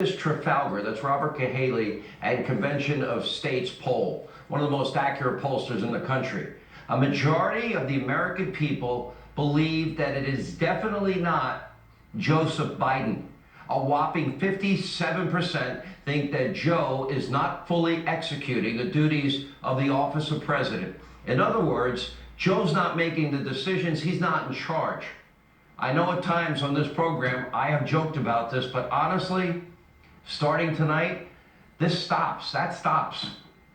This Trafalgar, that's Robert Cahaly and Convention of States poll, one of the most accurate pollsters in the country. A majority of the American people believe that it is definitely not Joseph Biden. A whopping 57% think that Joe is not fully executing the duties of the office of president. In other words, Joe's not making the decisions, he's not in charge. I know at times on this program I have joked about this, but honestly, starting tonight, this stops. That stops.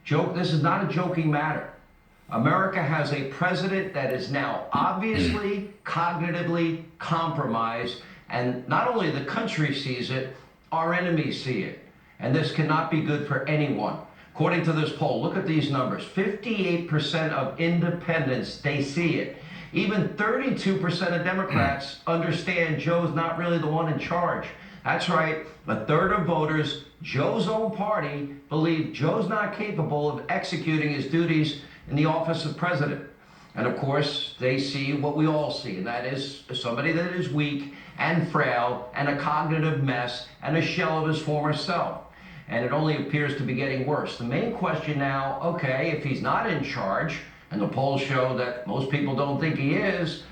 This is not a joking matter. America has a president that is now obviously cognitively compromised, and not only the country sees it, our enemies see it. And this cannot be good for anyone. According to this poll, look at these numbers. 58% of independents, they see it. Even 32% of Democrats understand Joe's not really the one in charge. That's right, a third of voters, Joe's own party, believe Joe's not capable of executing his duties in the office of president. And of course, they see what we all see, and that is somebody that is weak and frail and a cognitive mess and a shell of his former self. And it only appears to be getting worse. The main question now, okay, if he's not in charge, and the polls show that most people don't think he is,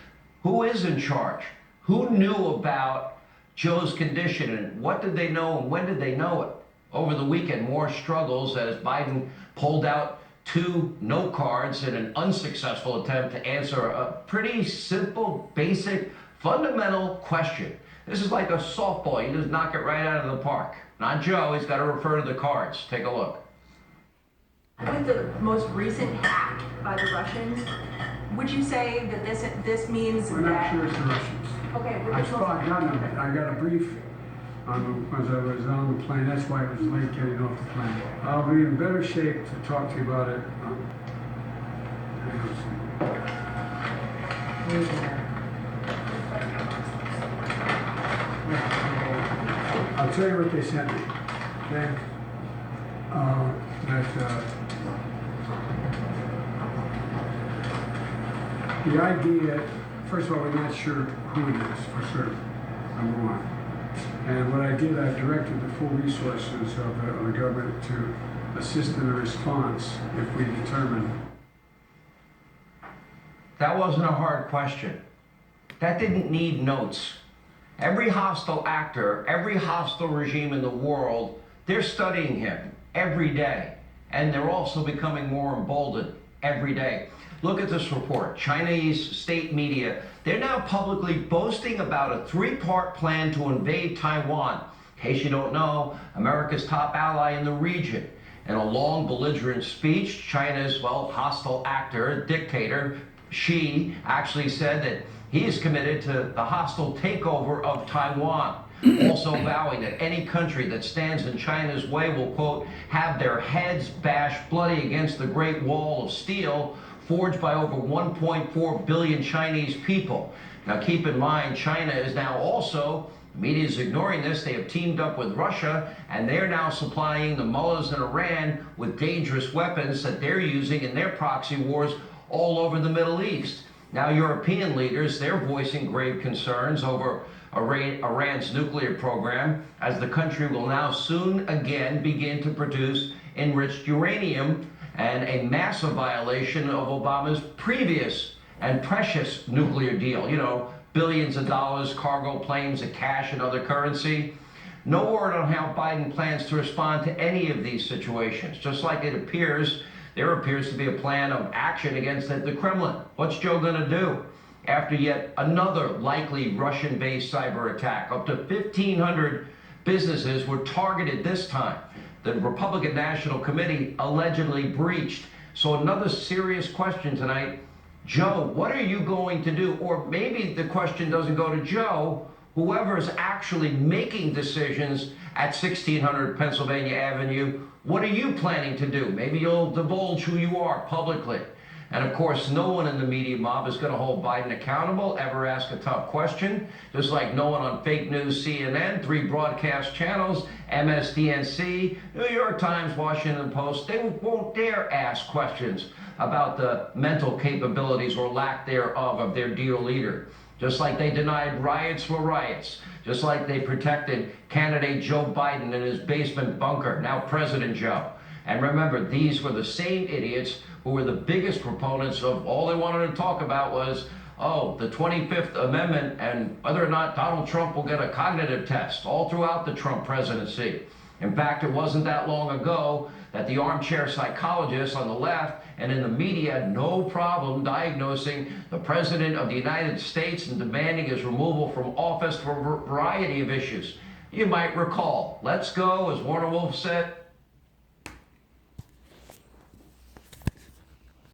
who is in charge? Who knew about Joe's condition, and what did they know, and when did they know it? Over the weekend, more struggles as Biden pulled out 2 no cards in an unsuccessful attempt to answer a pretty simple, basic, fundamental question. This is like a softball. You just knock it right out of the park. Not Joe. He's got to refer to the cards. Take a look. With the most recent hack by the Russians, would you say that this means We're not sure it's the Russians. Okay, I got a brief as I was on the plane. That's why it was late getting off the plane. I'll be in better shape to talk to you about it. I'll tell you what they sent me. Okay? The idea, first of all, we're not sure who it is for certain, number one. And what I did, I directed the full resources of the government to assist in the response if we determine. That wasn't a hard question. That didn't need notes. Every hostile actor, every hostile regime in the world, they're studying him every day. And they're also becoming more emboldened every day. Look at this report. Chinese state media, they're now publicly boasting about a 3-part plan to invade Taiwan. In case you don't know, America's top ally in the region. In a long, belligerent speech, China's, hostile actor, dictator, Xi, actually said that he is committed to the hostile takeover of Taiwan. Also vowing that any country that stands in China's way will, quote, have their heads bashed bloody against the Great Wall of Steel forged by over 1.4 billion Chinese people. Now keep in mind, China is now also, the media is ignoring this, they have teamed up with Russia, and they're now supplying the mullahs in Iran with dangerous weapons that they're using in their proxy wars all over the Middle East. Now European leaders, they're voicing grave concerns over Iran's nuclear program, as the country will now soon again begin to produce enriched uranium, and a massive violation of Obama's previous and precious nuclear deal. You know, billions of dollars, cargo planes, of cash and other currency. No word on how Biden plans to respond to any of these situations. Just like there appears to be a plan of action against the Kremlin. What's Joe going to do after yet another likely Russian-based cyber attack? Up to 1,500 businesses were targeted this time. The Republican National Committee allegedly breached. So another serious question tonight. Joe, what are you going to do? Or maybe the question doesn't go to Joe, whoever's actually making decisions at 1600 Pennsylvania Avenue. What are you planning to do? Maybe you'll divulge who you are publicly. And of course, no one in the media mob is going to hold Biden accountable, ever ask a tough question, just like no one on fake news CNN, 3 broadcast channels, MSDNC, New York Times, Washington Post, they won't dare ask questions about the mental capabilities or lack thereof of their dear leader. just like they denied riots were riots, just like they protected candidate Joe Biden in his basement bunker, now President Joe. And remember, these were the same idiots who were the biggest proponents of all they wanted to talk about was, oh, the 25th Amendment and whether or not Donald Trump will get a cognitive test all throughout the Trump presidency. In fact, it wasn't that long ago that the armchair psychologists on the left and in the media had no problem diagnosing the President of the United States and demanding his removal from office for a variety of issues. You might recall, let's go, as Warner Wolf said,